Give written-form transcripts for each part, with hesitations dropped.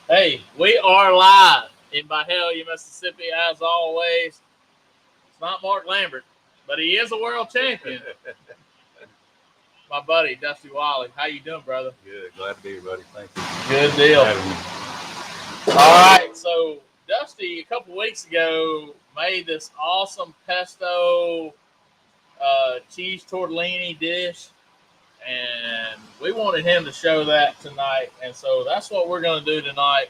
Hey, we are live in Byhalia, Mississippi, as always. It's not Mark Lambert, but he is a world champion. My buddy, Dusty Wiley. How you doing, brother? Good. Glad to be here, buddy. Thank you. Good deal. All right, so Dusty, a couple weeks ago, made this awesome pesto cheese tortellini dish, and we wanted him to show that tonight, and so that's what we're going to do tonight.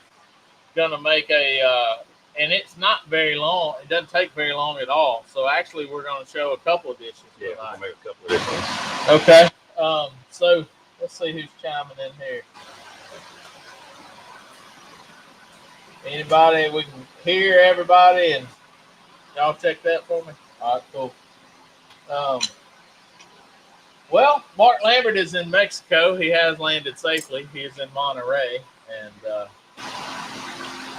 Going to make and it's not very long. It doesn't take very long at all. So actually, we're going to show a couple of dishes Yeah, tonight. we'll make a couple of different ones. Okay. So let's see who's chiming in here. Anybody? We can hear everybody, and y'all check that for me. All right, cool. Well, Mark Lambert is in Mexico. He has landed safely. He is in Monterey, and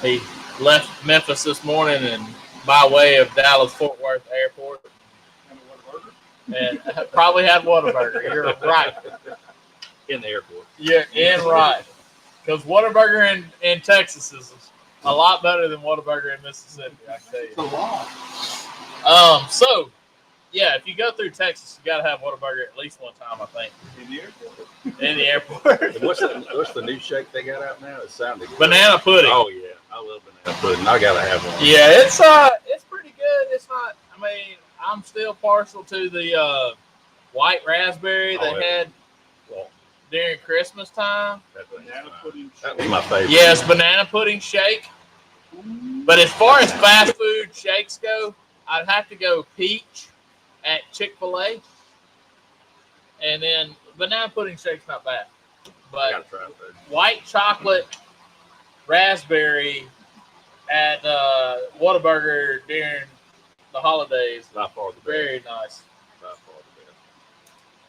he left Memphis this morning and by way of Dallas-Fort Worth Airport. And probably had Whataburger. You're right. In the airport. Yeah, and right. Because Whataburger in Texas is a lot better than Whataburger in Mississippi, I can tell you. It's a lot. So, yeah, if you go through Texas, you got to have Whataburger at least one time, I think. In the airport. In the airport. And what's the new shake they got out now? It sounded good. Banana pudding. Oh yeah, I love banana pudding. I gotta have one. Yeah, it's pretty good. It's not. I mean, I'm still partial to the white raspberry they had during Christmas time. Banana pudding. That was my favorite. Yes, banana pudding shake. But as far as fast food shakes go, I'd have to go peach at Chick-fil-A, and then banana pudding shake's not bad. I But gotta try that. white chocolate raspberry at Whataburger during the holidays. By far the best. Very nice. By far the best.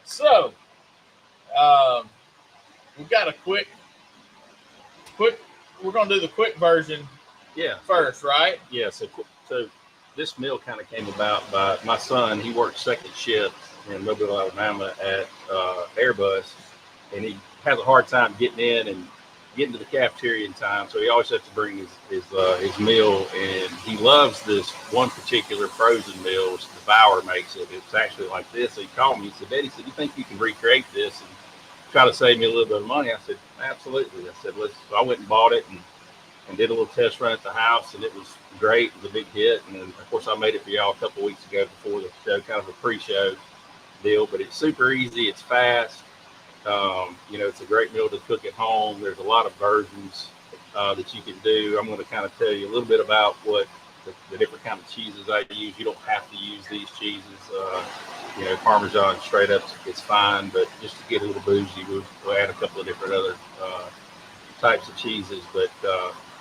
So, we've got a quick. We're gonna do the quick version Yeah. first, right? Yeah. So this meal kind of came about by my son. He works second shift in Mobile, Alabama at Airbus, and he has a hard time getting in and getting to the cafeteria in time. So he always has to bring his meal, and he loves this one particular frozen meal, which Devour makes it. It's actually like this. So he called me. He said, "Daddy, you think you can recreate this and try to save me a little bit of money?" I said, "Absolutely." I said, "Let's." So I went and bought it and did a little test run at the house, and it was great. It was a big hit. And then, of course, I made it for y'all a couple weeks ago before the show, kind of a pre-show deal. But it's super easy. It's fast. It's a great meal to cook at home. There's a lot of versions that you can do. I'm going to kind of tell you a little bit about what the different kind of cheeses I use. You don't have to use these cheeses. Parmesan straight up is fine, but just to get a little bougie, we'll add a couple of different other types of cheeses. But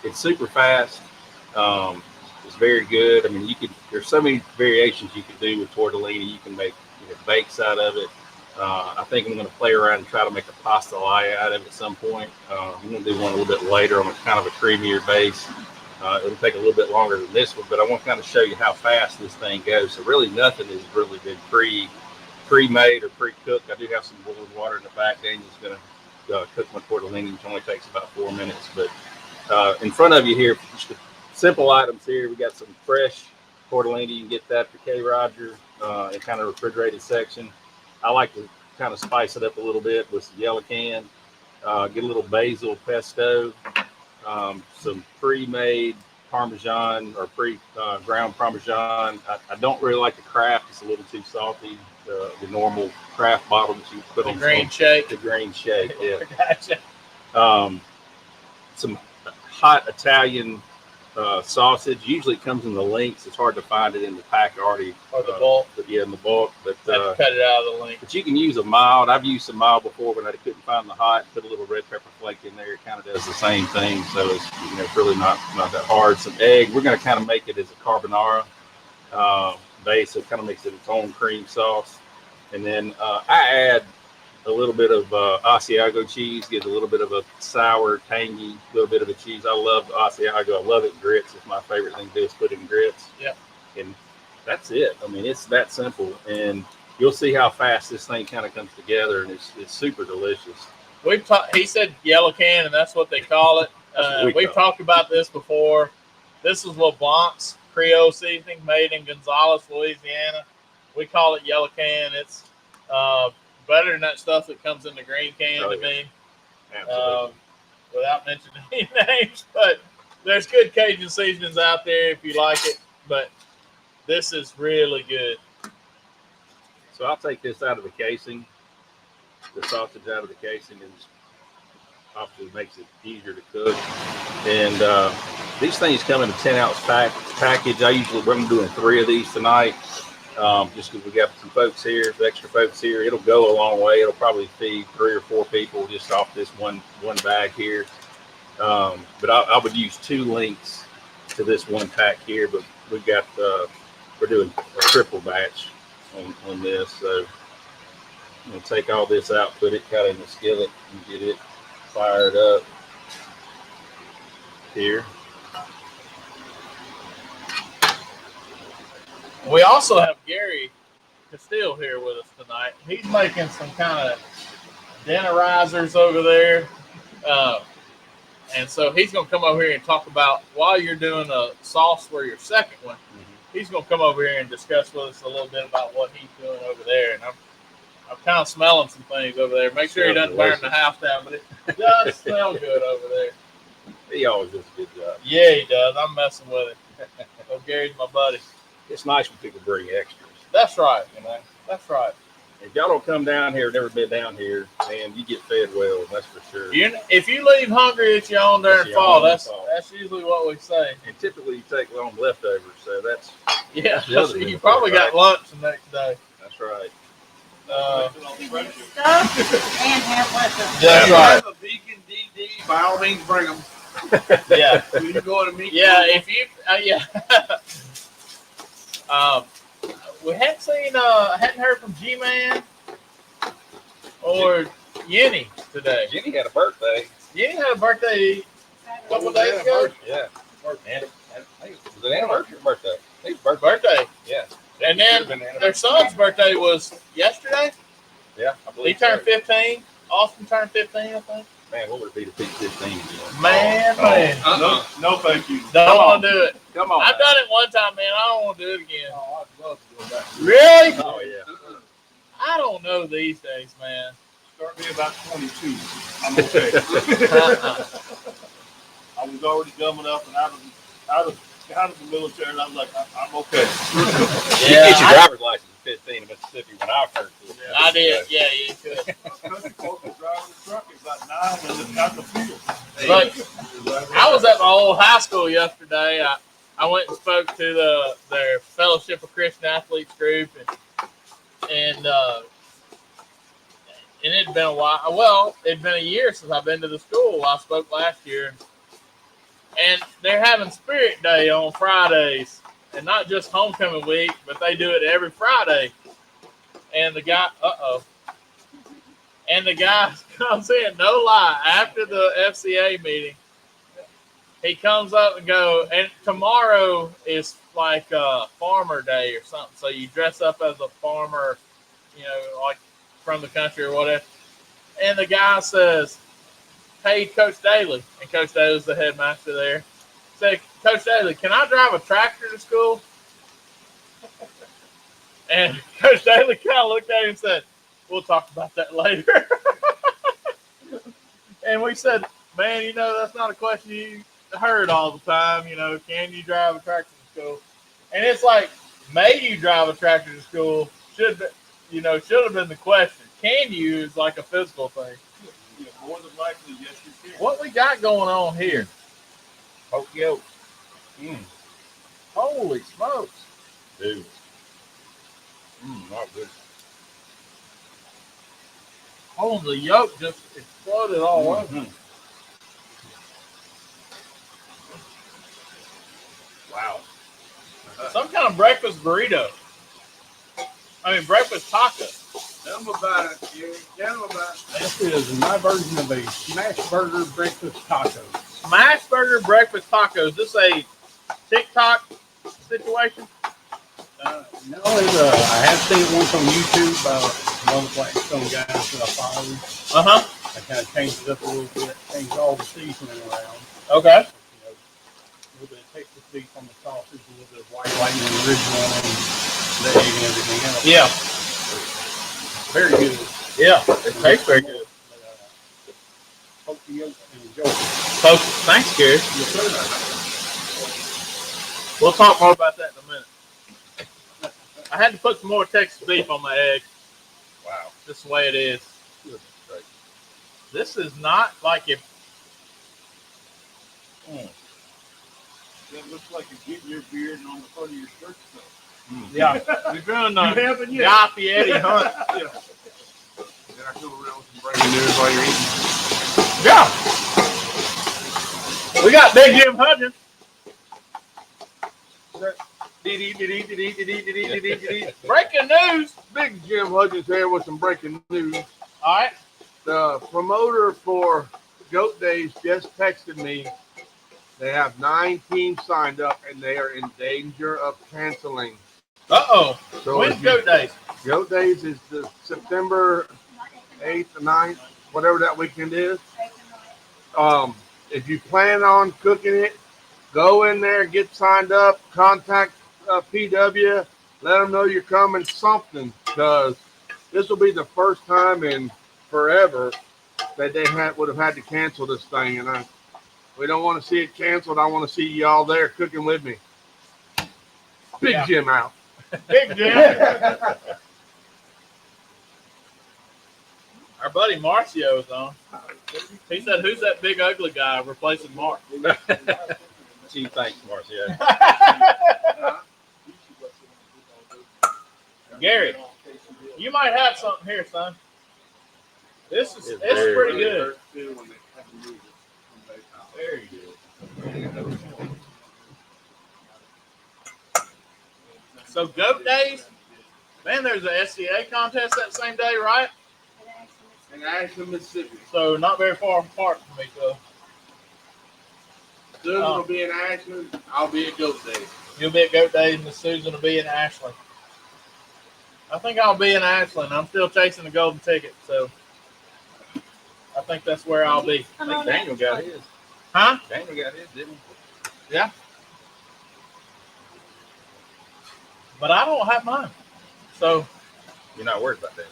it's super fast. It's very good. I mean, there's so many variations you can do with tortellini. You can make bakes out of it. I think I'm going to play around and try to make a pasta lie out of it at some point. I'm going to do one a little bit later on a kind of a creamier base. It'll take a little bit longer than this one, but I want to kind of show you how fast this thing goes. So really nothing has really been pre-made or pre-cooked. I do have some boiled water in the back. Daniel's going to cook my tortellini, which only takes about 4 minutes. But in front of you here, just the simple items here. We got some fresh tortellini. You can get that for K. Roger in kind of refrigerated section. I like to kind of spice it up a little bit with some yellow can, get a little basil pesto, some pre-made Parmesan or pre-ground Parmesan. I don't really like the Kraft. It's a little too salty. The normal Kraft bottle that you put on The green shake. The green shake, yeah. Gotcha. Some hot Italian sausage. Usually it comes in the links. It's hard to find it in the pack already. Or the bulk. Yeah, in the bulk. But Have to cut it out of the link. But you can use a mild. I've used some mild before when I couldn't find the hot. Put a little red pepper flake in there. It kind of does the same thing. So it's really not that hard. Some egg. We're going to kind of make it as a carbonara base. So it kind of makes it its own cream sauce. And then I add a little bit of Asiago cheese, gives a little bit of a sour, tangy, little bit of a cheese. I love Asiago. I love it in grits. It's my favorite thing to do is put in grits. Yeah. And that's it. I mean, it's that simple. And you'll see how fast this thing kind of comes together, and it's super delicious. He said yellow can, and that's what they call it. That's what we We've call talked about this before. This is LeBlanc's Creole seasoning made in Gonzales, Louisiana. We call it yellow can. It's better than that stuff that comes in the green can Oh, to yeah. me. Absolutely. Without mentioning any names, but there's good Cajun seasonings out there if you like it. But this is really good. So I'll take this out of the casing, the sausage out of the casing, and obviously makes it easier to cook. And these things come in a 10-ounce package. I'm doing 3 of these tonight, just because we got some folks here, some extra folks here. It'll go a long way. It'll probably feed 3 or 4 people just off this one bag here. But I would use 2 links to this one pack here. But we've got we're doing a triple batch on this. So I'm gonna take all this out, put it kind of in the skillet, and get it fired up here. We also have Gary Castile here with us tonight. He's making some kind of dinnerizers over there. And so he's going to come over here and talk about, while you're doing a sauce for your second one, he's going to come over here and discuss with us a little bit about what he's doing over there. And I'm kind of smelling some things over there. Make sure he doesn't burn the house down, but it does smell good over there. He always does a good job. Yeah, he does. I'm messing with it. So Gary's my buddy. It's nice when people bring extras. That's right, you know. That's right. If y'all don't come down here, never been down here, man, you get fed well. That's for sure. If you leave hungry, it's your own during It's your fall. own That's fault. that's usually what we say. And typically you take long leftovers, so that's Yeah, the other you benefit, probably got right? lunch the next day. That's right. Uh, Stuff and have leftovers. That's right. Have a vegan DD, by all means, bring them. Yeah, When you go to meet. yeah. If you, we hadn't heard from G-Man or Yenny today. Jenny had a birthday. Yenny had a birthday a couple of days ago. Yeah. Was it anniversary or birthday? I think it's birthday. Birthday, Yeah. and then their son's birthday was yesterday. Yeah, I He believe turned so. 15. Austin turned 15, I think. Man, what would it be to beat 15 again? Man. No, thank you. Don't want to do it. Come on. I've done it one time, man. I don't want to do it again. Oh, I'd love to go back. Really? Oh, yeah. I don't know these days, man. Start me about 22. I'm okay. I was already dumb enough and out of the military, and I was like, I'm okay. You get your driver's license at 15 in Mississippi when I first did. I did. Yeah, you could. Country folks are driving the truck at about 9 and it's out in the field. Look, I was at my old high school yesterday. I went and spoke to their Fellowship of Christian Athletes group, and it'd been a while. Well, it'd been a year since I've been to the school. I spoke last year, and they're having Spirit Day on Fridays, and not just homecoming week, but they do it every Friday. And the guy, and the guy comes in, no lie, after the FCA meeting. He comes up and go, and tomorrow is like Farmer Day or something. So you dress up as a farmer, you know, like from the country or whatever. And the guy says, hey, Coach Daly, and Coach Daly's the headmaster there, said, Coach Daly, can I drive a tractor to school? And Coach Daly kind of looked at him and said, we'll talk about that later. And we said, man, you know, that's not a question you heard all the time. You know, can you drive a tractor to school? And it's like, may you drive a tractor to school should have been the question. Can you is like a physical thing. Yeah, more than likely, yes, you can. What we got going on here? Okey-doke. Holy smokes. Dude. Not good. Oh, the yolk just exploded all over. Mhm. Wow. Some kind of breakfast burrito. I mean, breakfast taco. Tell them about it, Jerry. Tell them about it. This is my version of a smash burger breakfast taco. Smash burger breakfast tacos. This a TikTok situation? No, I have seen it once on YouTube by one of the Blackstone guys that I follow. Uh-huh. I kind of changed it up a little bit, changed all the seasoning around. Okay. You know, a little bit of Texas beef on the sausage, a little bit of white lightning original, and the egg and everything else. Yeah. Very good. Yeah. It tastes very good. Hope you enjoy it. So, thanks, Gary. Yes, sir. We'll talk more about that in a minute. I had to put some more Texas beef on my egg. Wow. Just the way it is. Good. Great. This is not like if. That looks like you're getting your beard and on the front of your shirt stuff. Yeah. We're doing You haven't yet. Guy Fieri hunt. Then I come around with some breaking news while you're eating. Yeah. We got Big Jim Hudgens. Breaking news. Big Jim Hudgens here with some breaking news. All right. The promoter for Goat Days just texted me. They have 9 teams signed up and they are in danger of canceling. Uh-oh. So When's if Goat Days? Goat Days is the September 8th or 9th, whatever that weekend is. If you plan on cooking it, go in there, get signed up, contact PW, let them know you're coming, something, because this will be the first time in forever that they would have had to cancel this thing, and we don't want to see it canceled. I want to see y'all there cooking with me. Big Yeah. Jim out. Big Jim. Our buddy Marcio's on. He said, "Who's that big ugly guy replacing Mark?" Gee, thanks, Marcia. Gary, you might have something here, son. It's It's pretty good. Very good. So Goat Days, man, there's a SCA contest that same day, right? In Ashland, Mississippi. So not very far apart from each other. Susan will be in Ashland. I'll be at Goat Days. You'll be at Goat Days, and Miss Susan will be in Ashland. I think I'll be in Ashland. I'm still chasing the golden ticket, so I think that's where I'll be. I think Daniel got his. Huh? Daniel got his, didn't he? But I don't have mine. So You're not worried about that.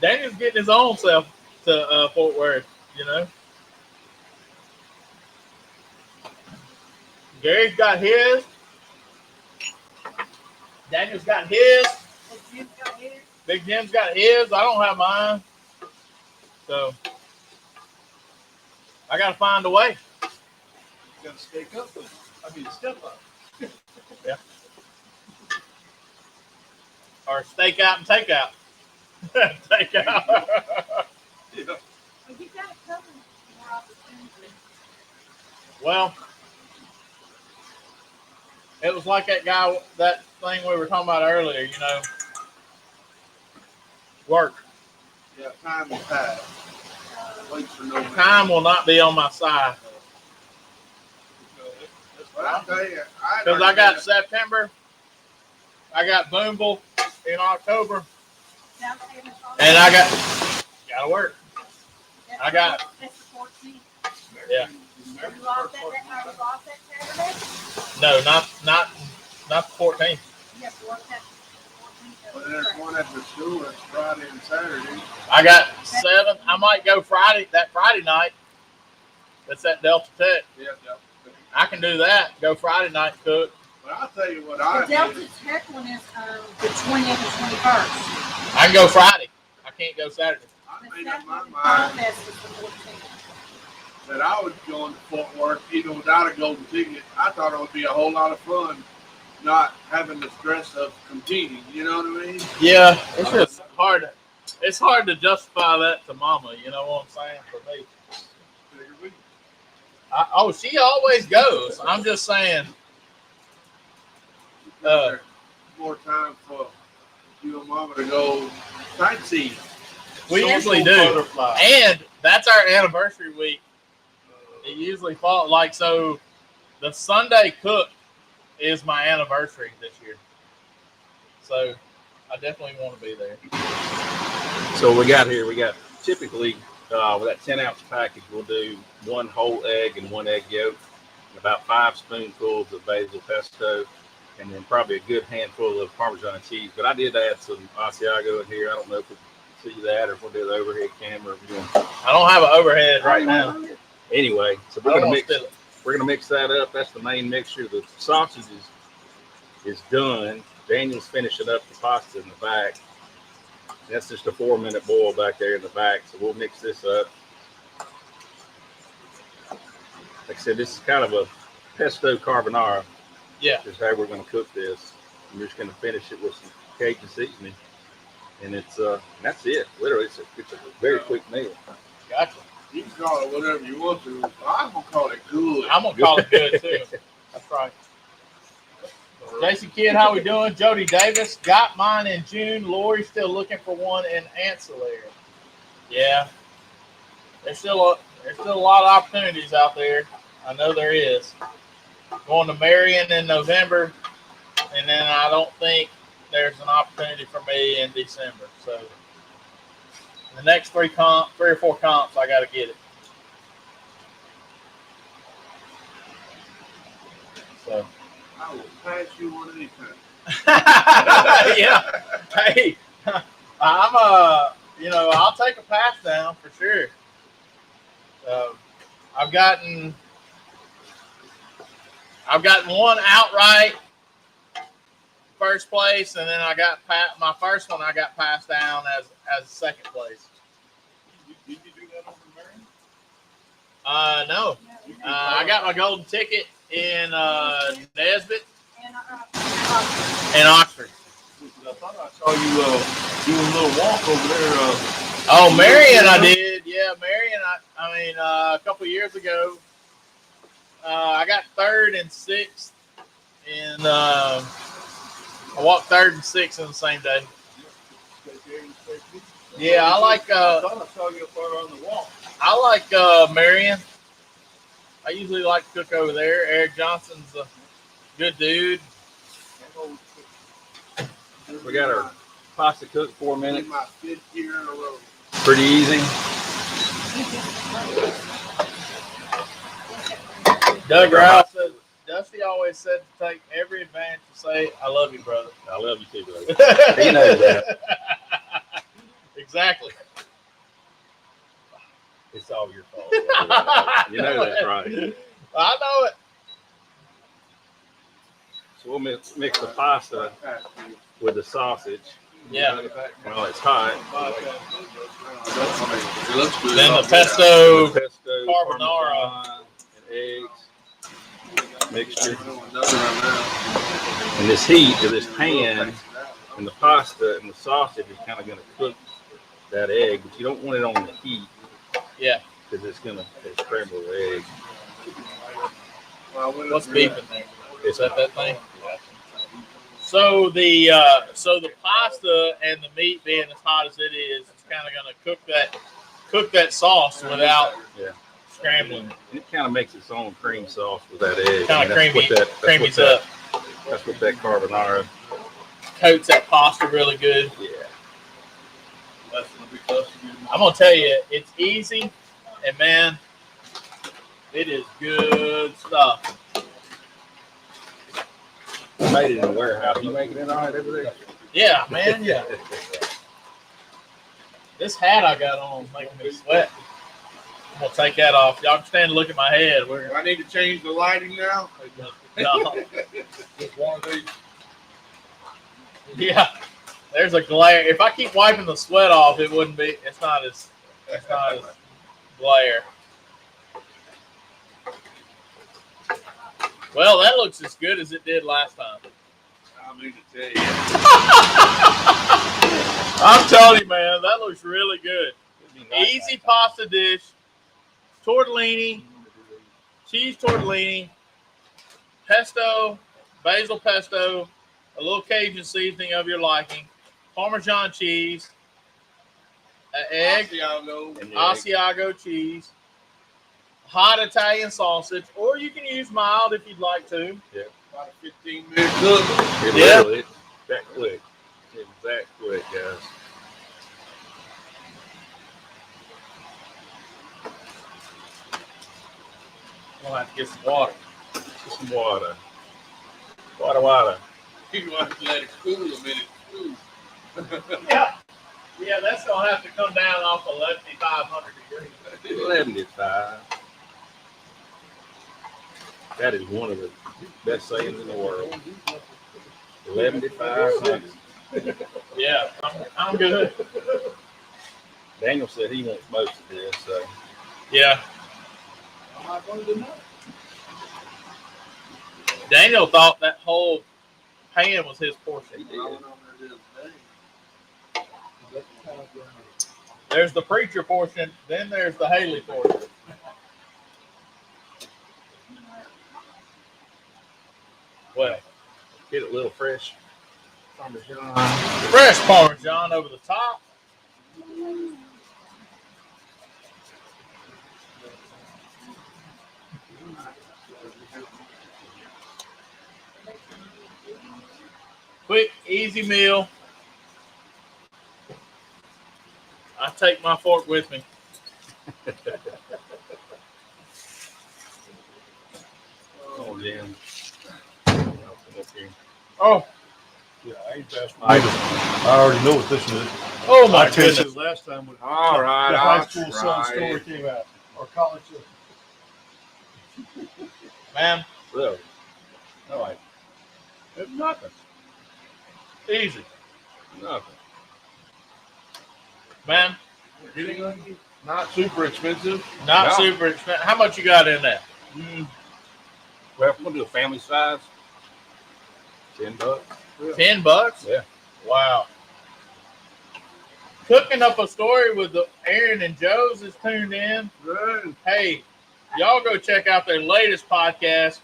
Daniel's getting his own self to Fort Worth, you know. Gary's got his. Daniel's got his. Big Jim's got his. I don't have mine. So I got to find a way. You gotta stake up with it. Step up. Or stake out and take out. Take out. Yeah. Well, it was like that thing we were talking about earlier, you know. Work. Yeah, time will pass. Wait for no man. Time will not be on my side. But I'll tell you, Because I got September, I got Boonville in October, and I gotta work. I got Yeah. No, not the 14th. But there's one at the school that's Friday and Saturday. I got 7. I might go that Friday night. That's at Delta Tech. Yeah. I can do that. Go Friday night and cook. But I'll tell you what The I Delta did. Tech one is the 20th and 21st. I can go Friday. I can't go Saturday. I The made up my Saturday mind Fest is the 14th. that I was going to Fort Worth even without a golden ticket. I thought it would be a whole lot of fun not having the stress of competing. You know what I mean? Yeah, it's just hard. It's hard to justify that to Mama. You know what I'm saying? For me. She always goes. I'm just saying. More time for you and Mama to go sightseeing. We usually do. Butterfly. And that's our anniversary week. It usually falls so the Sunday cook is my anniversary this year. So I definitely want to be there. So we got typically with that 10-ounce package, we'll do 1 whole egg and 1 egg yolk, and about 5 spoonfuls of basil pesto, and then probably a good handful of Parmesan cheese. But I did add some Asiago in here. I don't know if we see that or if we'll do the overhead camera. If we're doing. I don't have an overhead right now. Anyway, so I we're don't gonna wanna mix. spill it. We're gonna mix that up. That's the main mixture. The sausage is done. Daniel's finishing up the pasta in the back. That's just a 4-minute boil back there in the back. So we'll mix this up. Like I said, this is kind of a pesto carbonara. Yeah. Is how we're going to cook this. I'm just going to finish it with some Cajun seasoning, and that's it. Literally, it's a very quick meal. Gotcha. You can call it whatever you want to. I'm gonna call it good. I'm gonna call it good too. That's right. Jason Kidd, how we doing? Jody Davis got mine in June. Lori's still looking for one in ancillary. Yeah, there's still a lot of opportunities out there. I know there is. Going to Marion in November, and then I don't think there's an opportunity for me in December. So the next 3 or 4 comps, I got to get it. So. I will pass you one anytime. Yeah. Hey, I'm I'll take a pass down for sure. I've gotten one outright first place, and then I got my first one. I got passed down as second place. Did you do that over Marion? No, I got my golden ticket in Nesbitt and Oxford. I thought I saw you doing a little walk over there. Oh, Marion, I did. Yeah, Marion. A couple years ago, I got 3rd and 6th, and I walked 3rd and 6th in the same day. Yeah, I like. I thought I saw you up there on the walk. I like Marion. I usually like to cook over there. Eric Johnson's a good dude. We got our pasta cooked 4 minutes. My 5th year in a row. Pretty easy. Doug Rouse says, Dusty always said to take every advantage to say, I love you, brother. I love you too, brother. He knows that. Exactly. It's all your fault. You know that's right. I know it. So we'll mix the pasta with the sausage. Yeah. Well, it's hot. It looks good. Then the pesto, Pesto, carbonara. Parmesan, and eggs mixture. And this heat of this pan and the pasta and the sausage is kind of going to cook that egg, but you don't want it on the heat. Yeah. Because it's going to scramble the egg. What's beef in there? Is that thing? So the pasta and the meat being as hot as it is, it's kind of going to cook that sauce without scrambling. And it kind of makes its own cream sauce with that egg. Kind of creamies that, up. That's what that carbonara Coats that pasta really good. Yeah. That's gonna be tough to do. I'm gonna tell you, it's easy, and man, it is good stuff. Made it in the warehouse. You making it all right over there? Yeah, man, yeah. This hat I got on is making me sweat. I'm gonna take that off. Y'all can stand and look at my head. Do I need to change the lighting now? No. Just one of these. Yeah, there's a glare. If I keep wiping the sweat off, it wouldn't be. It's not as glare. Well, that looks as good as it did last time. I mean to tell you. I'm telling you, man, that looks really good. Easy pasta dish, tortellini, cheese tortellini, pesto, basil pesto, a little Cajun seasoning of your liking, Parmesan cheese, an egg, Asiago cheese, hot Italian sausage, or you can use mild if you'd like to. About a 15-minute cook. Literally, it's that quick. It's that quick, guys. gonna have to get some water. Just some water. Water. You want to let it cool a minute. Too. Yeah. Yeah, that's gonna have to come down off of 500 degrees. 75. That is one of the best sayings in the world. 11,500. Yeah, I'm good. Daniel said he wants most of this, so Yeah. I'm not going to deny. Daniel thought that whole pan was his portion. he I did. went on there the other day. There's the preacher portion, then there's the Haley portion. Well, Get it a little fresh. fresh Parmesan over the top. Quick, easy meal. I take my fork with me. Oh, Jim. Oh, Yeah, I ain't passed my item. I already know what this is. oh my I tasted goodness. it last time when All right, the high I'll school son try story it. came out, or college. Man, Really? No, like, It's nothing. easy. nothing. Man, Not super expensive. not No. super expensive. How much you got in there? Well, if we're going to do a family size, $10. $10? Yeah. Wow. Cooking up a story with the Aaron and Joe's is tuned in. Good. Hey, y'all go check out their latest podcast.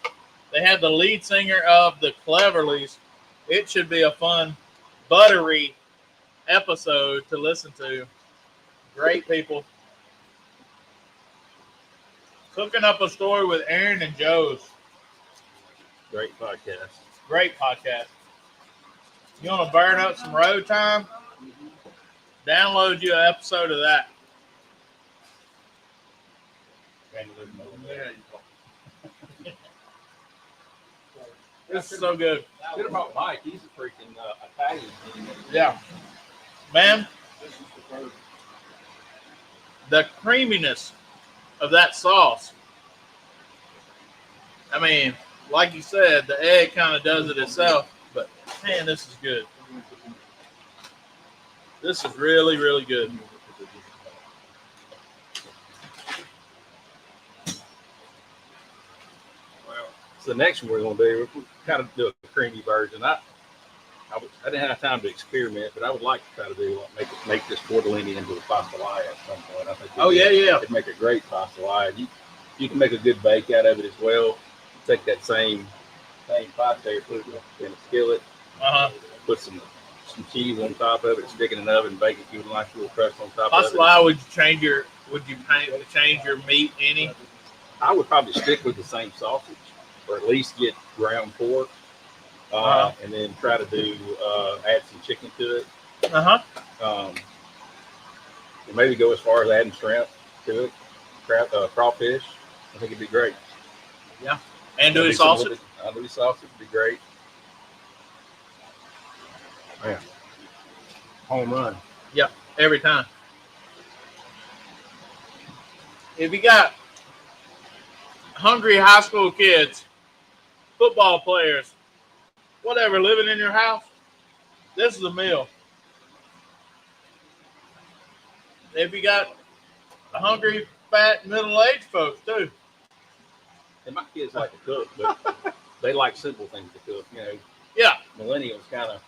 They have the lead singer of the Cleverleys. It should be a fun, buttery episode to listen to. Great people. Cooking up a story with Aaron and Joe's. Great podcast. Great podcast. You want to burn up some road time? Download you an episode of that. This is so good. Good about Mike. He's a freaking Italian. Yeah. Man, the creaminess of that sauce. I mean, like you said, the egg kind of does it itself, but man, this is good. This is really, really good. So the next one we're going to do, we'll kind of do a creamy version. I didn't have time to experiment, but I would like to try to do make this tortellini into a pastelaia at some point. I think it'd make a great pastelaia. You can make a good bake out of it as well. Take that same pate, put it in a skillet, put some cheese on top of it, stick it in the oven, bake it, give it a nice little crust on top of it. Pastelaia, would you change your meat any? I would probably stick with the same sausage, or at least get ground pork, and then try to do add some chicken to it. And maybe go as far as adding shrimp to it, crawfish. I think it'd be great. Yeah, and do sausage. Do sausage would be great. Man, home run. Yep, every time. If you got hungry high school kids, football players, whatever, living in your house, this is a meal. If you got hungry, fat, middle-aged folks, too. And my kids like to cook, but they like simple things to cook. You know, Yeah. Millennials kind of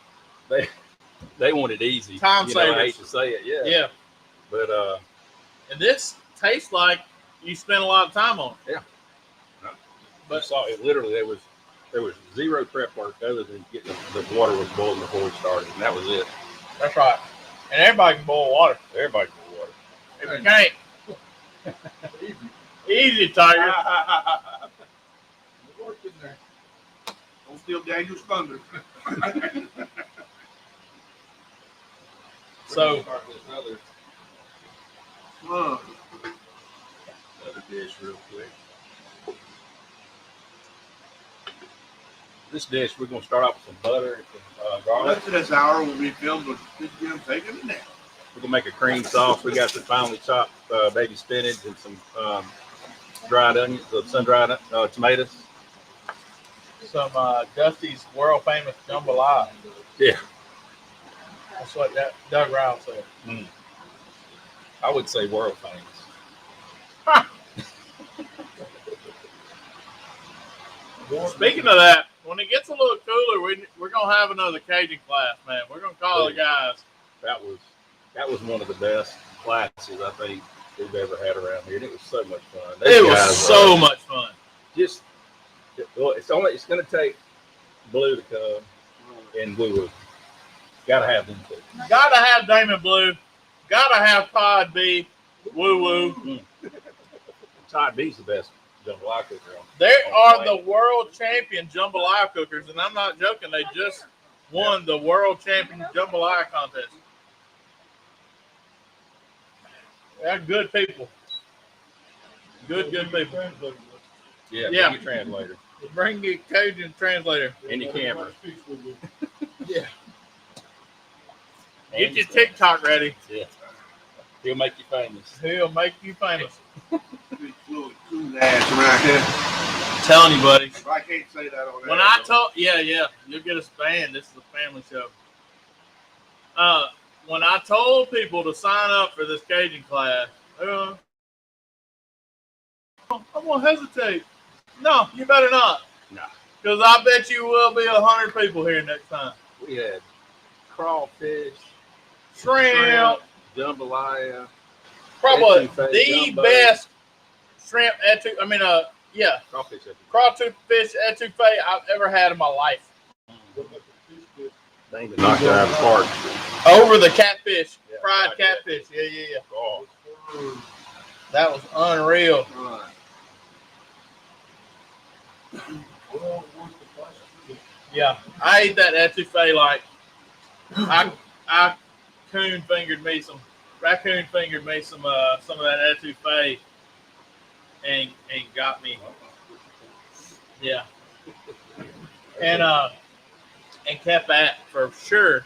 they want it easy. Time you know, I savers. hate to say it, yeah. Yeah. But And this tastes like you spent a lot of time on it. but saw it literally there was zero prep work other than getting the water was boiling before we started, and that was it. That's right. And everybody can boil water. Everybody can water. If you can't, easy, Tiger. Work in there. Don't steal Daniel's thunder. So, Huh. Another dish real quick. This dish, we're gonna start off with some butter and some garlic. After this hour, we'll be filmed with Jim taking it down. We're gonna make a cream sauce. We got some finely chopped baby spinach and some dried onions, sun-dried tomatoes. Some Dusty's world famous jambalaya. Yeah. That's what Doug Ryle said. I would say world famous. Speaking of that, when it gets a little cooler, we're gonna have another Cajun class, man. We're gonna call the guys. That was one of the best classes I think we've ever had around here, and it was so much fun. It was so much fun. Just well, it's going to take Blue to come and Woo Woo. Got to have them too. Gotta have Damon Blue. Gotta have Pod B. Woo Woo. Todd B's the best jambalaya cooker. They are the world champion jambalaya cookers, and I'm not joking. They just won the world champion jambalaya contest. They're good people. Good people. Yeah, Yeah. bring your translator Bring your Cajun translator. and your camera. Yeah. And Get your stuff. TikTok ready. Yeah, he'll make you famous. He'll make you famous. Big fluid cool ass around here. I'm telling you, buddy. I can't say that on When air, I though. told, yeah, you'll get us banned. This is a family show. When I told people to sign up for this Cajun class, I'm gonna hesitate. No, you better not, No, because I bet you will be 100 people here next time. we had crawfish, Shrimp, jambalaya. probably etouffee, the gumbo. best shrimp etouffee. Crawfish. Crawfish etouffee I've ever had in my life. They knocked it out of the park. Over the catfish, Yeah, fried fried catfish. Yeah. Oh, That was unreal. Right. Yeah, I ate that etouffee like I raccoon fingered me some of that etouffee and got me. Yeah. And kept that for sure.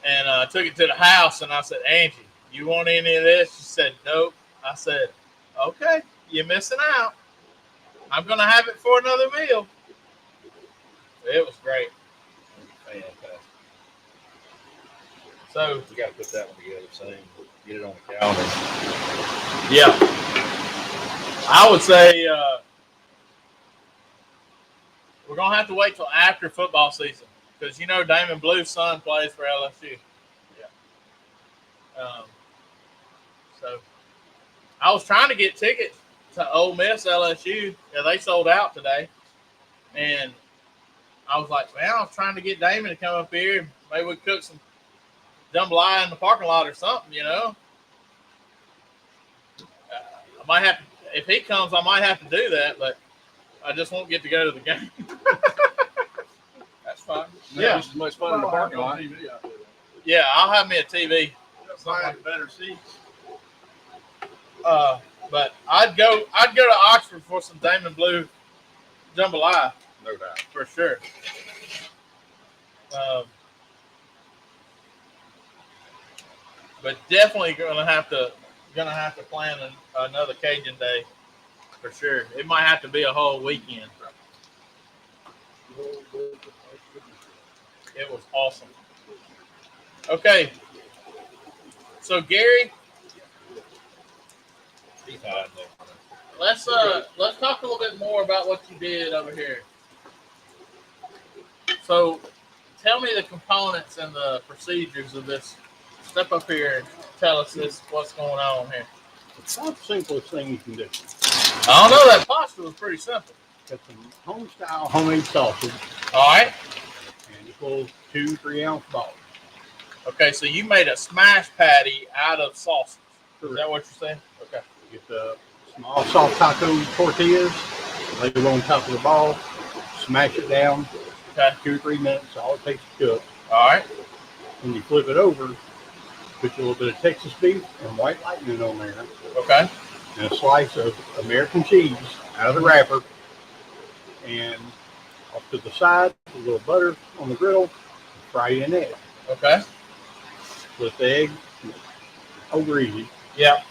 And I took it to the house and I said, Angie, you want any of this? She said, nope. I said, okay, you're missing out. I'm going to have it for another meal. It was great. fantastic. So, We got to put that one together soon. Get it on the calendar. yeah. I would say we're going to have to wait till after football season because, you know, Damon Blue's son plays for LSU. Yeah. So, I was trying to get tickets to Ole Miss LSU. Yeah, they sold out today. And I was like, man, I was trying to get Damon to come up here. Maybe we cook some jambalaya in the parking lot or something, you know. I might have to, if he comes, I might have to do that, but I just won't get to go to the game. That's fine. Yeah. Just as much fun in the parking lot. Yeah, I'll have me a TV. Find better seats. But I'd go to Oxford for some Damon Blue jambalaya No doubt. for sure. But definitely gonna have to plan another Cajun day for sure. It might have to be a whole weekend. It was awesome. Okay, so Gary, He's hiding there. let's talk a little bit more about what you did over here. So, tell me the components and the procedures of this. Step up here and tell us what's going on here. It's not the simplest thing you can do. I don't know, that pasta was pretty simple. Got some home-style homemade sausage All right. and just little 2-3 ounce balls. Okay, so you made a smash patty out of sausage. Is that what you're saying? Okay. Get the small soft taco tortillas, lay them on top of the ball, smash it down, Okay. 2 or 3 minutes, all it takes to cook. All right. When you flip it over, put a little bit of Texas beef and white lightning on there, Okay. and a slice of American cheese out of the wrapper, and off to the side, a little butter on the griddle, fry you an egg. Okay. Split the egg over easy, Yeah.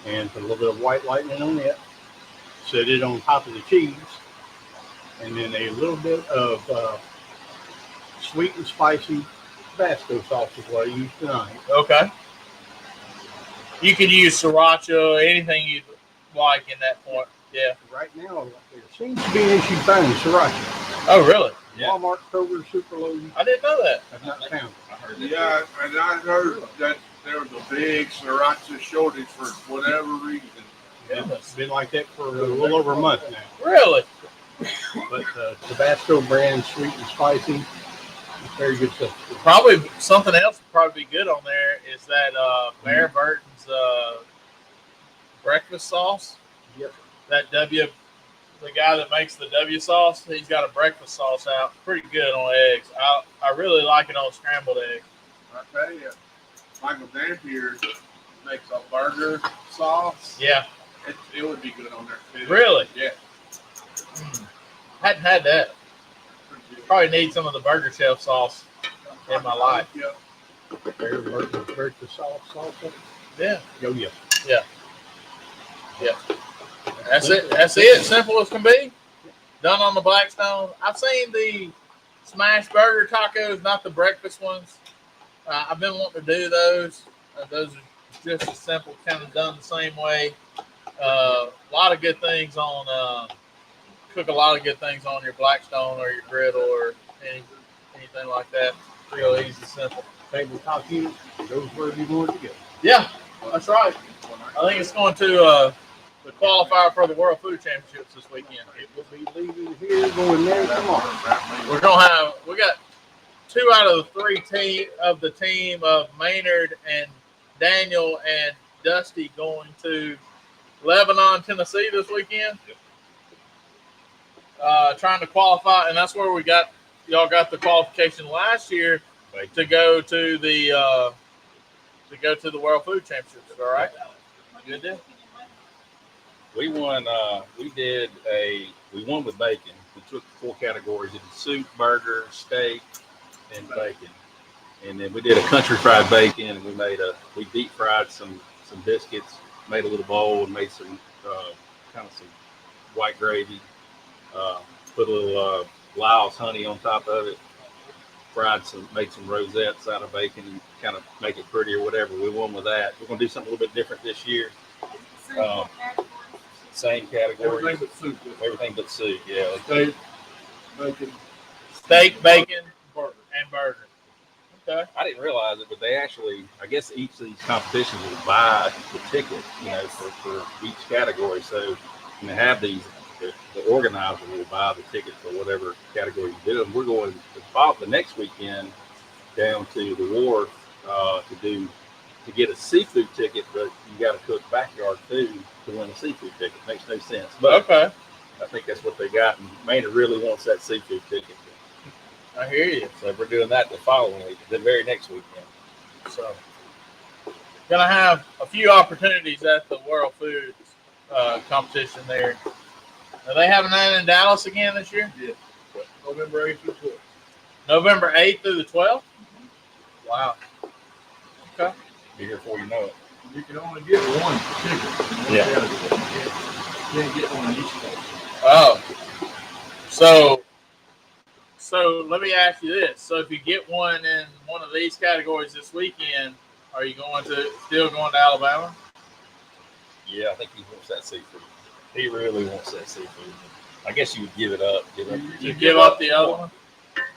and put a little bit of white lightning on it. Set it on top of the cheese, and then a little bit of sweet and spicy Tabasco sauce is what I use tonight. Okay. You could use sriracha, anything you'd like in that point. Yeah. Right now, there seems to be an issue finding sriracha. Oh, really? Yeah. Walmart, Kroger, Superload, I didn't know that. I've not found it. I heard that. Yeah, and I heard that there was a big sriracha shortage for whatever reason. It's been like that for a little over a month now. Really? But Tabasco brand, sweet and spicy, it's very good stuff. Probably something else would probably be good on there is that Mayor Burton's breakfast sauce. Yep. That the guy that makes the W sauce, he's got a breakfast sauce out. Pretty good on eggs. I really like it on scrambled eggs. I tell you, Michael Dampier makes a burger sauce. Yeah. It would be good on there too. Really? Yeah. Hadn't had that. Pretty good. Probably need some of the Burger Chef sauce in my life. Yeah. Very breakfast sauce. Yeah. Oh yeah. That's it. That's it. Simple as can be. Done on the Blackstone. I've seen the smash burger tacos, not the breakfast ones. I've been wanting to do those. Those are just as simple, kind of done the same way. A lot of good things on. Cook a lot of good things on your Blackstone or your griddle or anything like that. Real easy, simple. Tabletop unit goes wherever you want it to go. Yeah, that's right. I think it's going to the qualifier for the World Food Championships this weekend. It will be leaving here, going there tomorrow. We got 2 out of the 3 of the team of Maynard and Daniel and Dusty going to Lebanon, Tennessee this weekend. Trying to qualify, and that's where y'all got the qualification last year to go to the World Food Championships. All right, good deal. We won. We won with bacon. We took 4 categories: it was soup, burger, steak, and bacon. And then we did a country fried bacon. And we deep fried some biscuits, made a little bowl, and made some some white gravy. Put a little Lyle's honey on top of it. Made some rosettes out of bacon and kind of make it pretty or whatever. We won with that. We're gonna do something a little bit different this year. Same category. Everything but soup. Yeah. Steak, bacon, Steak, bacon, burger. and burger. Okay. I didn't realize it, but they actually, I guess each of these competitions will buy the ticket, for each category. So when they have these, the organizer will buy the ticket for whatever category you do. And we're going the next weekend down to the wharf to get a seafood ticket, but you got to cook backyard food to win a seafood ticket. Makes no sense. But Okay. I think that's what they got. And Maynard really wants that seafood ticket. I hear you. So we're doing that the following week, the very next weekend. So, gonna have a few opportunities at the World Foods competition there. Are they having that in Dallas again this year? Yeah. November 8th through 12th. November 8th through the 12th? Wow. Okay. Be here before you know it. You can only get one ticket. In one Yeah. category. You can't get one in each category. Oh. So let me ask you this. So if you get one in one of these categories this weekend, are you still going to Alabama? Yeah, I think he wants that seafood. He really wants that seafood. I guess you would give it up. You give up the other one?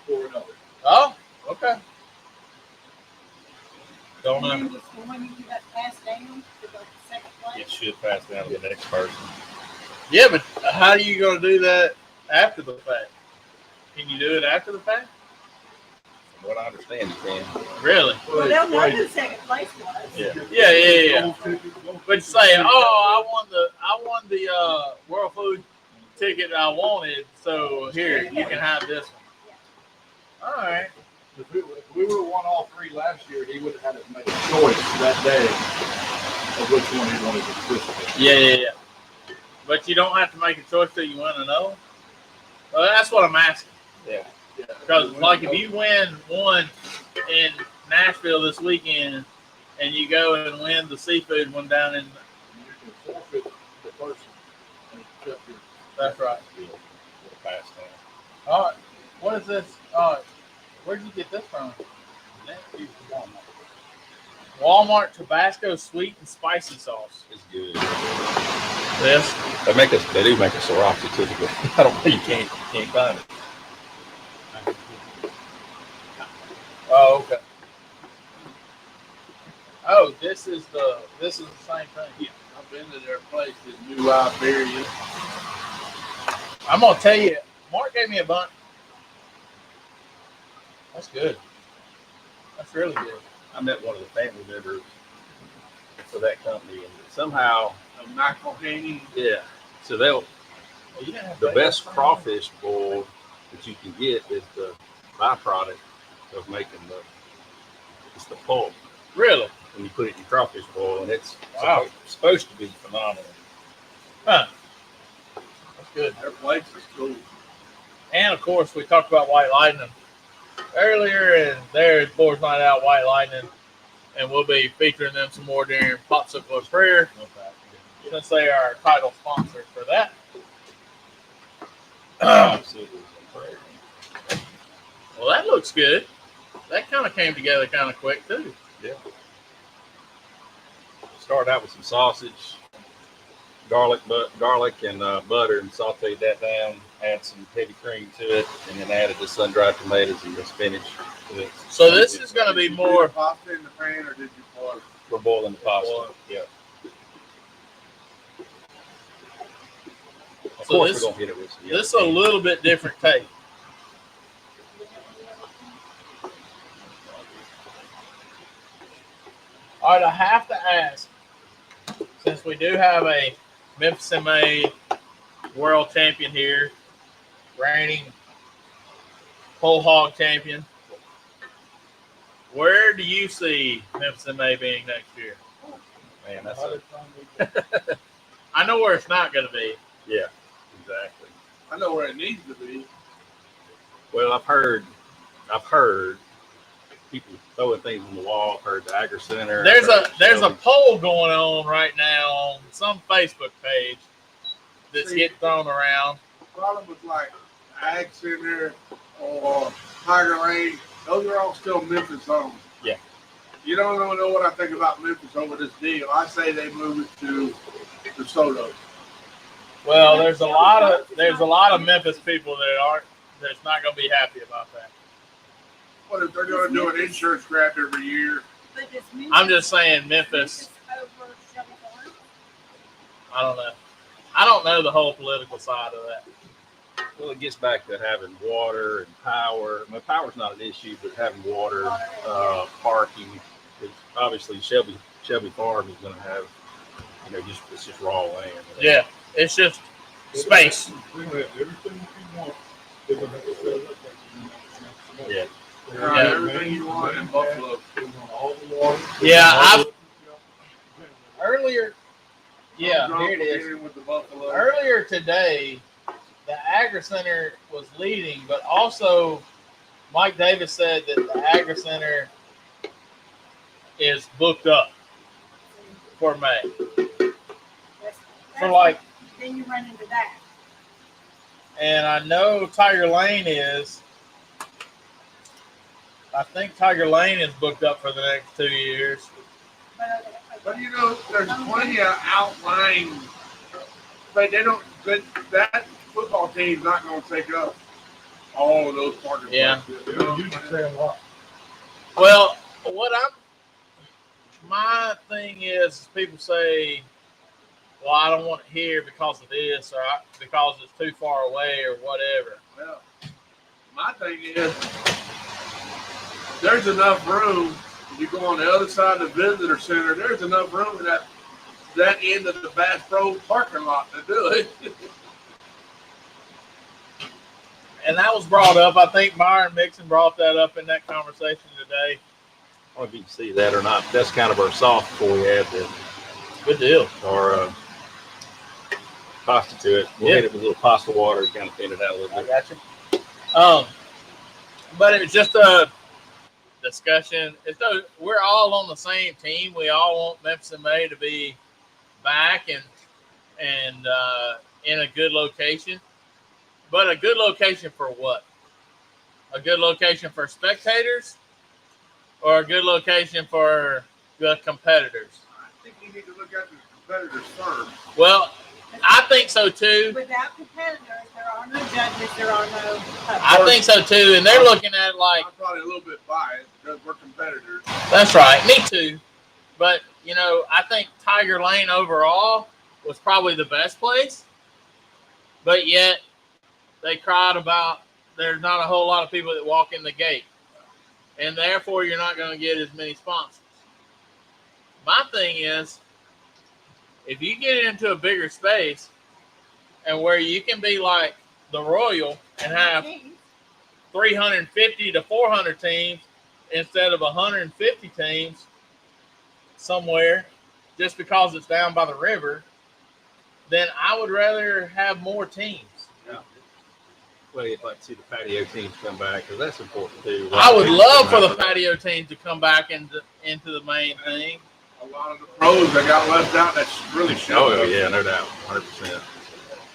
For another. Oh, okay. Don't know. When you got passed down to the second place? It should pass down to the next person. Yeah, but how are you going to do that after the fact? Can you do it after the fact? From what I understand, you can. Really? Well, they'll know who second place was. Yeah. Yeah. But you say, I won the World Food ticket I wanted, so here you can have this one. All right. If we would have won all 3 last year, he would have had to make a choice that day of which one he wanted to participate. Yeah. But you don't have to make a choice till you win another. Well, that's what I'm asking. Yeah. Because like if you win one in Nashville this weekend, and you go and win the seafood one down in, You can forfeit the person and accept your. that's right. We'll pass that. All right, what is this? All right, where'd you get this from? Walmart Tabasco sweet and spicy sauce. It's good. This? They do make a Ciroc certificate. I don't think you can't find it. Oh, okay. Oh, this is the same thing. Yeah, I've been to their place in New Iberia. I'm gonna tell you, Mark gave me a bunch. That's good. That's really good. I met one of the family members for that company, and somehow, McElhaney. yeah. So they'll Well, you didn't have the to- best crawfish boil that you can get is the byproduct of making it's the pulp Really? when you put it in crawfish boil, and it's Wow. supposed to be phenomenal. Huh. That's good. Their place is cool. And of course, we talked about White Lightning earlier, and there's Boys Night Out White Lightning, and we'll be featuring them some more during Popsicle of Prayer, since they are our title sponsor for that. Well, that looks good. That kind of came together kind of quick too. Started out with some sausage, garlic and butter, and sauteed that down. Add some heavy cream to it, and then added the sun-dried tomatoes and the spinach to it. So this is going to be Did you more. put pasta in the pan or did you boil? We're boiling the pasta. Yeah. Of So course, this- we're gonna hit it with some This is a little bit different take. All right, I have to ask, since we do have a Memphis MA world champion here, reigning whole hog champion, where do you see Memphis MA being next year? Man, that's I know where it's not going to be. yeah, exactly. I know where it needs to be. Well, I've heard people throwing things on the wall. I've heard the Agri Center. There's I've a heard there's a Shelby. poll going on right now on some Facebook page that's getting thrown around. Problem with like Ag Center or Tiger Lane, those are all still Memphis homes. Yeah. You don't know what I think about Memphis over this deal. I say they move it to DeSoto. Well, there's a lot of Memphis people that's not going to be happy about that. What if they're going to do an insurance grant every year? But does Memphis- I'm just saying Memphis. over Shelby Farm? I don't know. I don't know the whole political side of that. Well, it gets back to having water and power. Well, power's not an issue, but having water, parking. It's obviously, Shelby Farm is going to have, it's just raw land. Yeah, it's just space. We have everything you want. They're gonna have to set it up like you Yeah. Right, everything you want in Buffalo. They want all the water. Yeah, earlier. Yeah, Drunk here it is. beginning with the Buffalo. Earlier today, the Agri Center was leading, but also Mike Davis said that the Agri Center is booked up for May. For like, Then you run into that. and I know Tiger Lane is. I think Tiger Lane is booked up for the next 2 years. But there's plenty of outlying. But that football team's not going to take up all of those parking Yeah. places. They don't use the same lot. Well, my thing is people say, well, I don't want it here because of this, or because it's too far away, or whatever. Well, my thing is, there's enough room. If you go on the other side of the visitor center, there's enough room in that end of the Bass Pro parking lot to do it. And that was brought up. I think Byron Mixon brought that up in that conversation today. I don't know if you can see that or not. That's kind of our sauce before we add Good deal. our pasta to it. We'll Yeah. hit it with a little pasta water, kind of thin it out a little I bit. got you. But it was just a discussion. We're all on the same team. We all want Memphis in May to be back and in a good location. But a good location for what? A good location for spectators, or a good location for the competitors? I think you need to look at the competitors first. Well, I think so too. Without competitors, there are no judges, there are no public. I think so too. And they're looking at it like, I'm probably a little bit biased because we're competitors. that's right, me too. But, you know, I think Tiger Lane overall was probably the best place. But yet, they cried about there's not a whole lot of people that walk in the gate. And therefore, you're not going to get as many sponsors. My thing is, if you get into a bigger space and where you can be like the Royal and have 350 to 400 teams instead of 150 teams somewhere just because it's down by the river, then I would rather have more teams. Well, you'd like to see the patio teams come back because that's important too. I would love for the patio teams to come back into the main thing. A lot of the pros that got left out, that's really showing. Oh yeah, no doubt, 100%.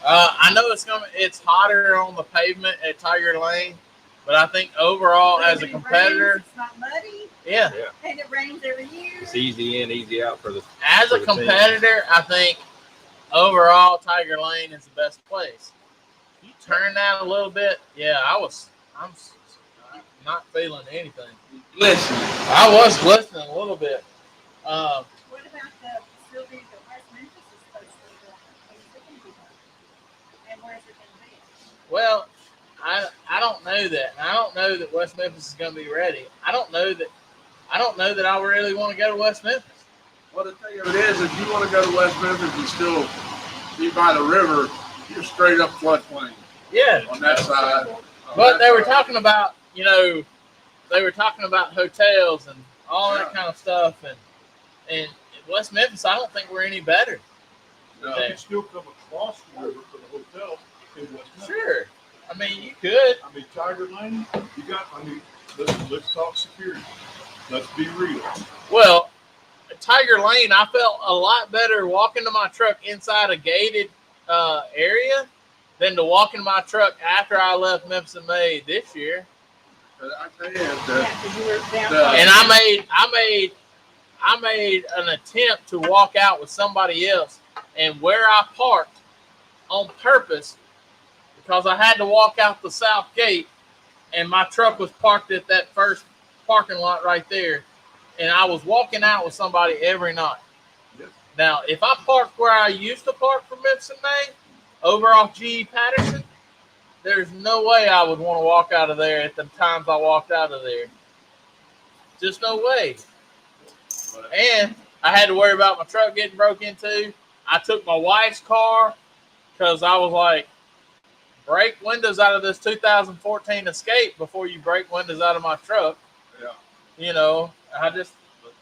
I know it's hotter on the pavement at Tiger Lane, but I think overall But as a if it competitor, rains, it's not muddy, yeah, and it rains every year. It's easy in, easy out for the. as a for the team. competitor, I think overall Tiger Lane is the best place. You turn that a little bit, yeah, I'm not feeling anything. Listen, I was listening a little bit. What about the facility that West Memphis is supposed to be building? Where's it gonna be built? And where's it gonna be? Well, I don't know that. And I don't know that West Memphis is going to be ready. I don't know that I really want to go to West Memphis. well, the thing of it is, if you want to go to West Memphis and still be by the river, you're straight up floodplain Yeah, on that side. but they were talking about, hotels and all that kind of stuff, and in West Memphis, I don't think we're any better. You can still come across the river to the hotel in West Memphis. Sure, I mean you could. I mean, Tiger Lane, let's talk security. Let's be real. Well, Tiger Lane, I felt a lot better walking to my truck inside a gated area than to walk in my truck after I left Memphis in May this year. But I tell you, Yeah, 'cause you were down. And I made an attempt to walk out with somebody else, and where I parked on purpose because I had to walk out the south gate, and my truck was parked at that first parking lot right there, and I was walking out with somebody every night. Yep. Now, if I parked where I used to park for Memphis in May, over off G.E. Patterson, there's no way I would want to walk out of there at the times I walked out of there. Just no way. And I had to worry about my truck getting broke into. I took my wife's car because I was like, break windows out of this 2014 Escape before you break windows out of my truck. yeah. You know, I just, But,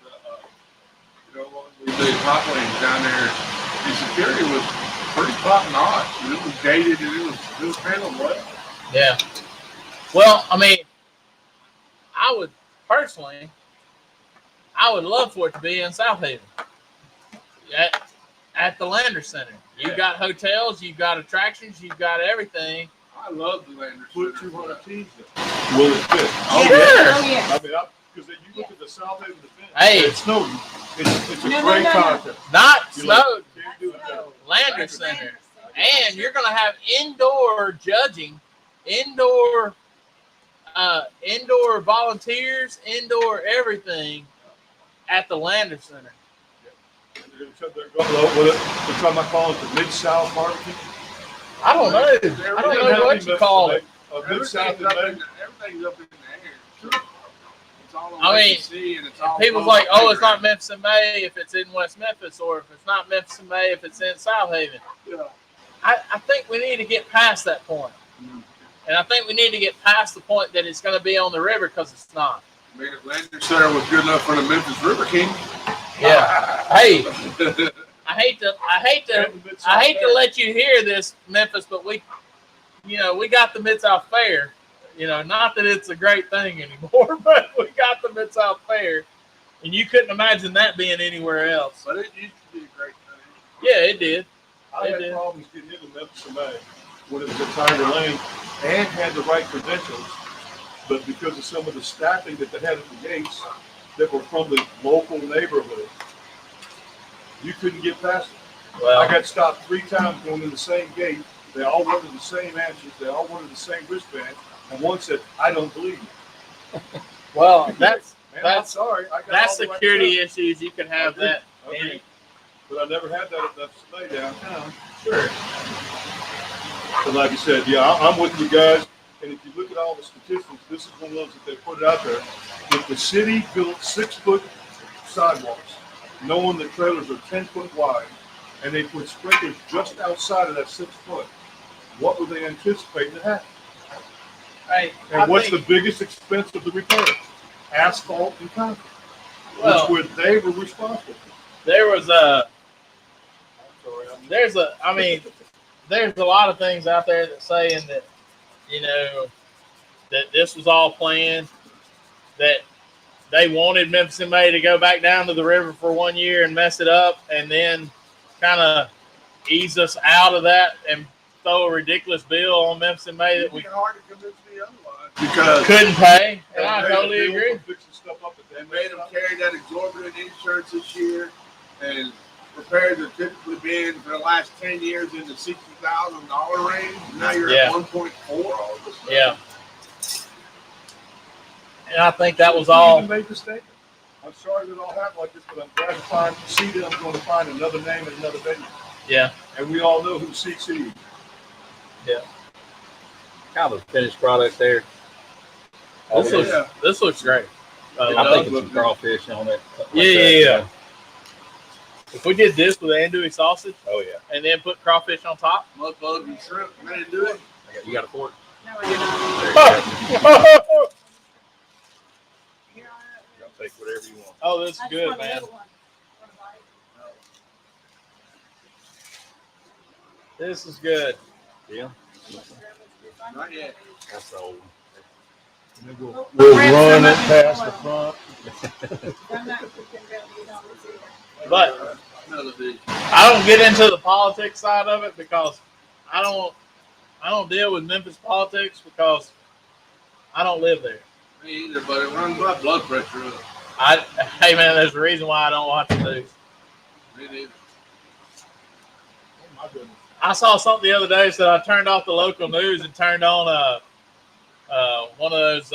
the hot lanes down there, the security was pretty top notch. And it was gated and it was handled well. yeah. Well, I mean, I would personally, I would love for it to be in South Haven. At the Lander Center. You've got hotels, you've got attractions, you've got everything. I love the Lander Put Center. 200 teams there. Will it fit? Yeah. Sure. Oh, yeah. I mean, because you look at the South Haven defense. Hey. It's Snowden. It's a No, great no. contest. Not You like- Snowden, Can't do it that way. Lander Center. And you're going to have indoor judging, indoor volunteers, indoor everything at the Lander Center. They're talking about calling it the Mid-South barbecue. I don't know. I don't know what you call it. Mid-South Everything's up and in the air. It's all on I mean, ABC and it's all People's like, oh, it's not Memphis in May if it's in West Memphis, or if it's not Memphis in May if it's in South Haven. Yeah. I think we need to get past that point. And I think we need to get past the point that it's going to be on the river, because it's not. I mean, if Lander Center was good enough for the Memphis River King. Yeah. Hey, I hate to let you hear this, Memphis, but we got the Mid-South Fair, You know, not that it's a great thing anymore, but we got them at South Fair, and you couldn't imagine that being anywhere else. But it used to be a great thing. Yeah, it did. I had problems getting into Memphis in May when it was at Tiger Lane and had the right credentials, but because of some of the staffing that they had at the gates that were from the local neighborhood, you couldn't get past it. Well, I got stopped 3 times going in the same gate. They all wanted the same answers. They all wanted the same wristband. And one said, "I don't believe you." well, that's Man, I'm That's- sorry. I got that's all the right security stuff. issues. You can have that. Okay. But I never had that at the stay downtown. Sure. But like you said, yeah, I'm with you guys. And if you look at all the statistics, this is one of those that they put out there. If the city built 6-foot sidewalks, knowing that trailers are 10 foot wide, and they put sprinklers just outside of that 6 foot, what would they anticipate to happen? Hey, And what's the biggest expense of the repair? Asphalt and concrete, well? they were responsible for. There was a. I mean, there's a lot of things out there that saying that, you know, that this was all planned, that they wanted Memphis in May to go back down to the river for 1 year and mess it up, and then kind of ease us out of that and throw a ridiculous bill on Memphis in May that we It's hard to convince me otherwise because couldn't pay. And They I made a totally bill agree. for fixing stuff up they made them carry that exorbitant insurance this year, and repairs are typically been for the last 10 years in the $60,000 range. Now you're Yeah. at 1.4 all of a sudden. Yeah. And I think that was Who all. even made the statement? I'm sorry that it all happened like this, but I'm glad to see them going to find another name and another venue. Yeah. And we all know who CC is. Kind of a finished product there. This yeah. looks great. I'm does thinking look some good. crawfish on it. something Yeah, like that, yeah. If we did this with andouille sausage Oh yeah. and then put crawfish on top. Mud bugs and shrimp. Man, they do it. You got a fork? No, I did not. There you go. Here You can take whatever you want. Oh, this is I just good, want a man. little one. Want a bite? This is good. Yeah. Not yet. That's the old one. We'll run it past the front. I'm not cooking down these on this either. But Another vision. I don't get into the politics side of it because I don't deal with Memphis politics because I don't live there. Me either, but it runs my blood pressure up. Hey man, there's a reason why I don't watch the news. Me neither. Oh my goodness. I saw something the other day that I turned off the local news and turned on one of those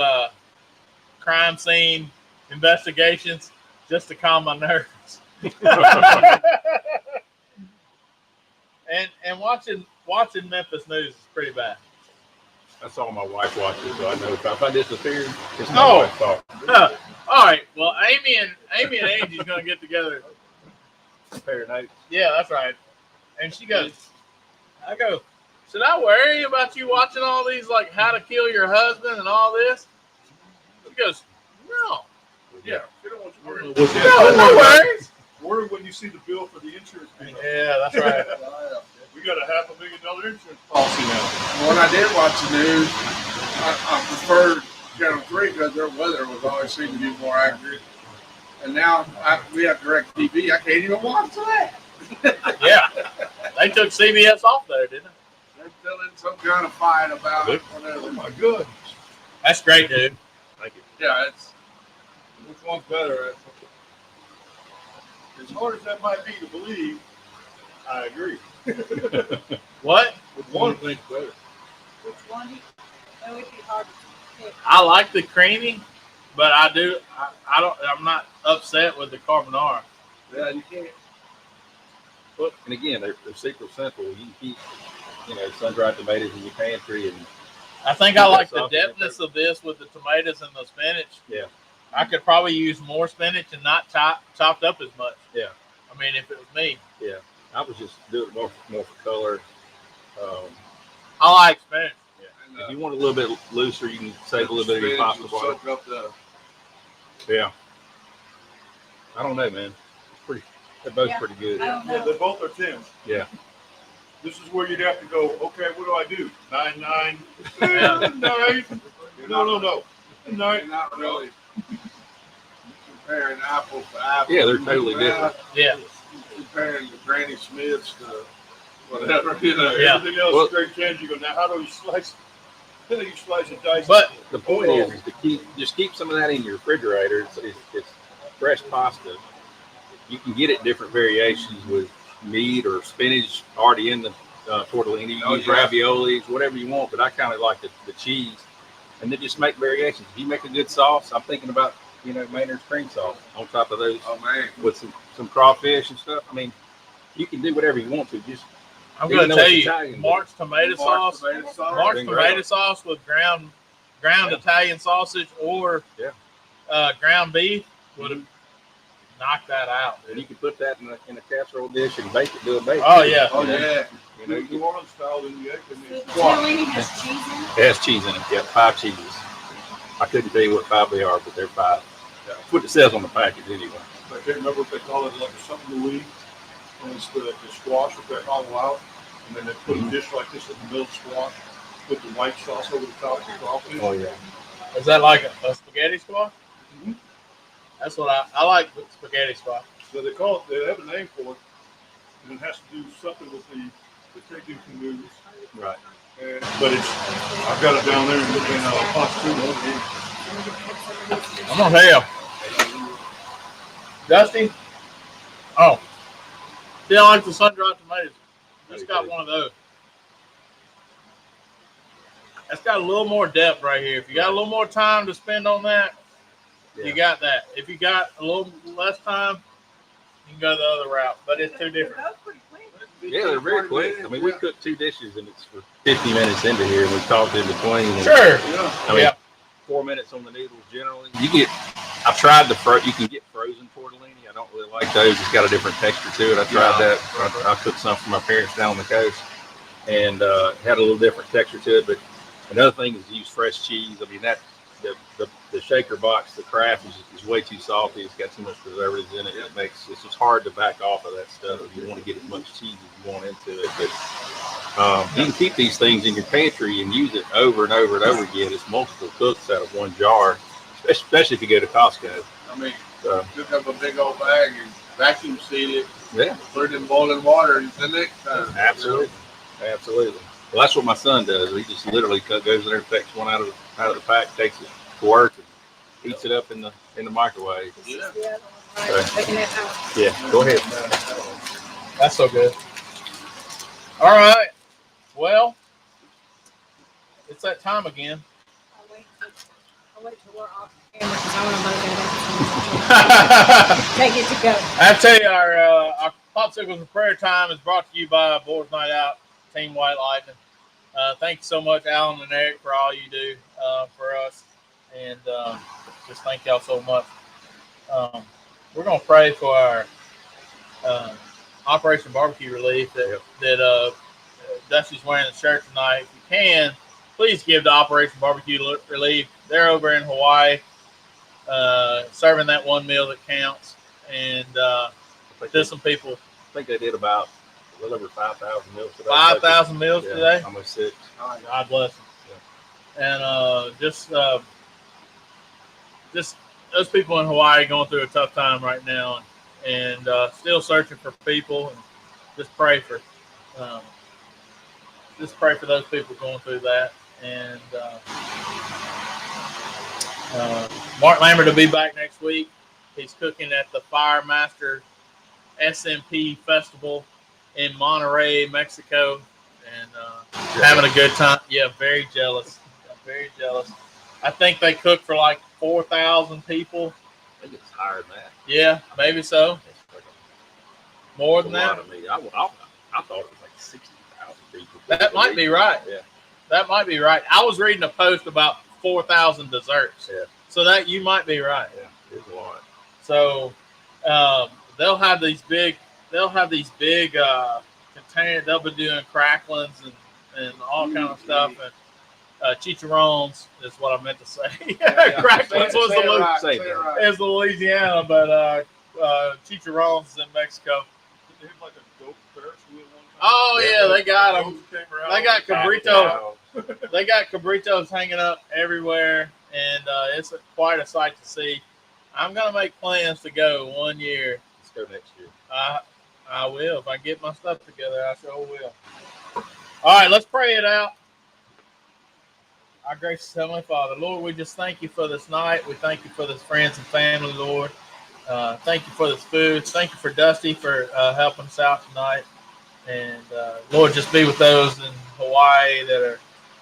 crime scene investigations just to calm my nerves. and watching Memphis news is pretty bad. That's all my wife watches, so I know if I disappear, it's my Oh. wife's fault. All right, well, Amy and Angie's gonna get together. Compare notes. Yeah, that's right. And she goes, I go, should I worry about you watching all these, like how to kill your husband and all this? She goes, no. Yeah, you don't want to worry. No worries. Worry when you see the bill for the insurance payment. Yeah, that's right. We got a $500,000 insurance policy now. When I did watch the news, I preferred Channel 3 because their weather was always seemed to be more accurate. And now we have direct TV. I can't even watch that. Yeah. They took CBS off there, didn't they? They're still in some kind of fight about it. Oh Whatever. my goodness. That's great, dude. Thank you. Yeah, it's Which one's better? As hard as that might be to believe, I agree. What? Which one thinks better? Which one? That would be hard to pick. I like the creamy, but I'm not upset with the carbonara. yeah, you can't. And again, they're super simple. You can keep, sun-dried tomatoes in your pantry, and I think I like the Sausage. depthness of this with the tomatoes and the spinach. Yeah. I could probably use more spinach and not chopped up as much. Yeah. I mean, if it was me. I was just doing it more for color. I like spinach. And, If you want a little bit looser, you can save a little bit of your spinach pasta will water. soak up the. Yeah. I don't know, man. They're both Yeah. pretty good. I don't Yeah, know. they both are 10. Yeah. This is where you'd have to go, okay, what do I do? 9, 9, Yeah. 9. No. No. Not really comparing apples to apples. Yeah, they're totally different. Yeah. Comparing the Granny Smiths to whatever, you know. Yeah. Everything else Well- is straight cans. You go, now how do you slice? How do you slice and dice? But The point is to keep some of that in your refrigerator. It's fresh pasta. You can get it different variations with meat or spinach already in the tortellini. You use raviolis, whatever you want. But I kind of like the cheese, and then just make variations. If you make a good sauce, I'm thinking about Maynard's cream sauce on top of those Oh man. with some crawfish and stuff. I mean, you can do whatever you want to. Just I'm Even going to though tell it's you, Italian, Mark's tomato sauce. Tomato sauce. Mark's Been tomato great. sauce with ground Italian sausage or ground beef would have knocked that out. and you can put that in a casserole dish and bake it. Do a bake. Oh yeah, Oh yeah. New Orleans style in the egg and The the squash. tortellini has cheese in it. It has cheese in it. Yeah, 5 cheeses. I couldn't tell you what 5 they are, but they're 5. That's what it says on the package anyway. I can't remember if they call it like something Louis. And it's the squash with that hollow out. And then they put a dish like this in the middle of squash. Put the white sauce over the top of the crawfish. Oh yeah. is that like a spaghetti squash? Mhm. That's what I like with spaghetti squash. So they call it, they have a name for it. And it has to do something with the taking canoes. Right. But it's, I've got it down there in pasta too. I'm gonna tell you, Dusty. Oh, still like the sun-dried tomatoes. Just got one of those. That's got a little more depth right here. If you got a little more time to spend on that, you got that. If you got a little less time, you can go the other route. But it's too different. They're both pretty quick. Yeah, they're very quick. I mean, we cooked 2 dishes and it's for 50 minutes into here, and we talked in between. And, Sure. Yeah. I mean, Yeah. 4 minutes on the noodles generally. I've tried you can get frozen tortellini. I don't really like those. It's got a different texture to it. I tried that. I cooked some for my parents down on the coast, and had a little different texture to it. But another thing is use fresh cheese. I mean, the shaker box, the Kraft is way too salty. It's got too much preservatives in it. It's just hard to back off of that stuff if you want to get as much cheese as you want into it. But you can keep these things in your pantry and use it over and over and over again. It's multiple cooks out of one jar, especially if you go to Costco. I mean, So, pick up a big old bag and vacuum seal it, yeah, put it in boiling water the next time. absolutely. Absolutely. Well, that's what my son does. He just literally goes in there, takes one out of the pack, takes it to work, and heats it up in the microwave. This is the other one, right? Taking that out. Yeah, go ahead. That's so good. All right. Well, it's that time again. I'll wait till we're off camera because I want to vote that. Take it to go. I tell you, our Popsicles and Prayer Time is brought to you by Boys Night Out, Team White Lightning. Thank you so much, Alan and Eric, for all you do for us. And just thank y'all so much. We're going to pray for our Operation Barbecue Relief that Dusty's wearing the shirt tonight. If you can, please give to Operation Barbecue Relief. They're over in Hawaii, serving that one meal that counts. And there's some people. I think they did about a little over 5,000 meals today. 5,000 meals today. Almost 6. God bless them. And just those people in Hawaii going through a tough time right now, and still searching for people. And just pray for those people going through that. And Mark Lambert will be back next week. He's cooking at the Fire Master SMP Festival in Monterrey, Mexico, and having a good time. Yeah, very jealous. Very jealous. I think they cook for like 4,000 people. I think it's higher than that. Yeah, maybe so. It's like More a than lot that. of meat. I thought it was like 60,000 people. That might be right. Yeah. That might be right. I was reading a post about 4,000 desserts. Yeah. So that you might be right. Yeah, it's a lot. So they'll have these big containers. They'll be doing cracklings and all kind of stuff. And chicharrones is what I meant to say. Cracklings was the Louisiana, but chicharrones is in Mexico. They have like a goat Ferris wheel one time. Oh yeah, they got them. They got cabrito. They got cabritos hanging up everywhere, and it's quite a sight to see. I'm gonna make plans to go one year. Let's go next year. I will. If I get my stuff together, I sure will. All right, let's pray it out. Our gracious Heavenly Father, Lord, we just thank you for this night. We thank you for this friends and family, Lord. Thank you for this food. Thank you for Dusty for helping us out tonight. And Lord, just be with those in Hawaii that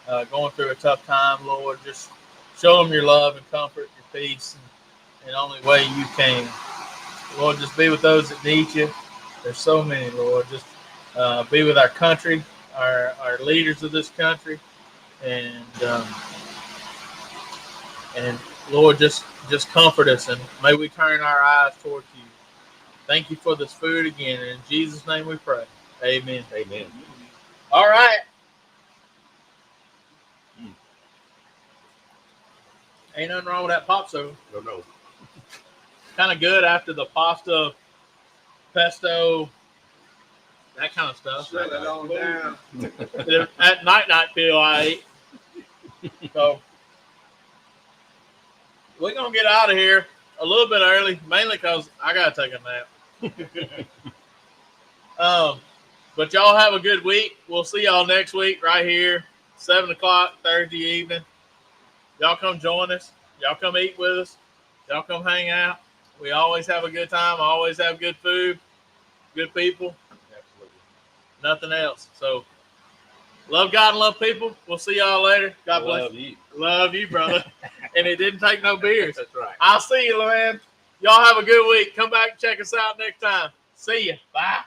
are going through a tough time, Lord. Just show them your love and comfort, your peace, and the only way you can. Lord, just be with those that need you. There's so many, Lord. Just be with our country, our leaders of this country, and Lord, just comfort us, and may we turn our eyes towards you. Thank you for this food again, and in Jesus' name we pray. Amen. Amen. All right. Ain't nothing wrong with that pop soda. No. Kind of good after the pasta, pesto, that kind of stuff. Shut it on down. At night pill I ate. So we're gonna get out of here a little bit early, mainly because I gotta take a nap. But y'all have a good week. We'll see y'all next week right here, 7:00 Thursday evening. Y'all come join us. Y'all come eat with us. Y'all come hang out. We always have a good time. Always have good food, good people. Absolutely. Nothing else. So love God and love people. We'll see y'all later. God bless. Love you. Love you, brother. And it didn't take no beers. That's right. I'll see you, man. Y'all have a good week. Come back and check us out next time. See ya. Bye.